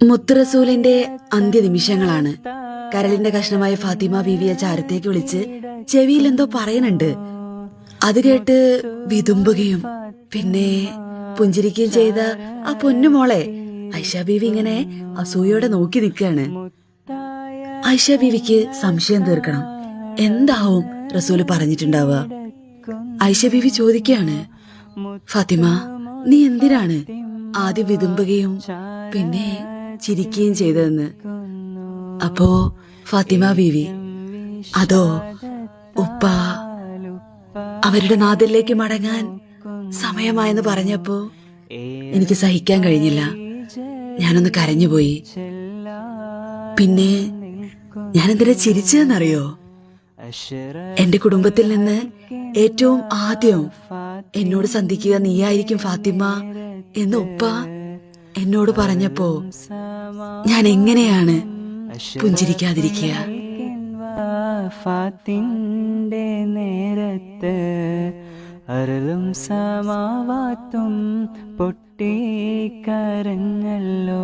മുത്തുറസൂലിന്റെ അന്ത്യനിമിഷങ്ങളാണ്. കരളിന്റെ കഷ്ണമായ ഫാത്തിമ ബീവിയെ ചാരത്തേക്ക് വിളിച്ച് ചെവിയിൽ എന്തോ പറയുന്നുണ്ട്. അത് കേട്ട് വിതുമ്പുകയും പിന്നെ പുഞ്ചിരിക്കുകയും ചെയ്ത ആ പൊന്നുമോളെ ഐഷ ബീവി ഇങ്ങനെ അസൂയോടെ നോക്കി നിൽക്കുകയാണ്. ഐഷ ബീവിക്ക് സംശയം തീർക്കണം. എന്താവും റസൂല് പറഞ്ഞിട്ടുണ്ടാവുക? ഐഷ ബീവി ചോദിക്കുകയാണ്, ഫാത്തിമ, നീ എന്തിനാണ് ആദ്യം വിതുമ്പുകയും പിന്നെ ചിരിക്കുകയും ചെയ്തതെന്ന്? അപ്പോ ഫാത്തിമ ബീവി, അതോ ഉപ്പ അവരുടെ നാദിലേക്ക് മടങ്ങാൻ സമയമായെന്ന് പറഞ്ഞപ്പോ എനിക്ക് സഹിക്കാൻ കഴിഞ്ഞില്ല. ഞാനൊന്ന് കരഞ്ഞുപോയി. പിന്നെ ഞാനെന്തിനാ ചിരിച്ചതെന്നറിയോ? എന്റെ കുടുംബത്തിൽ നിന്ന് ഏറ്റവും ആദ്യം എന്നോട് സന്ധിക്കുക നീയായിരിക്കും ഫാത്തിമ എന്ന് ഉപ്പ എന്നോട് പറഞ്ഞപ്പോ ഞാൻ എങ്ങനെയാണ് പുഞ്ചിരിക്കാതിരിക്കുക? ഫാത്തിന്റെ നേരത്ത് അരുളും സമാവാത്തും പൊട്ടിക്കരഞ്ഞല്ലോ.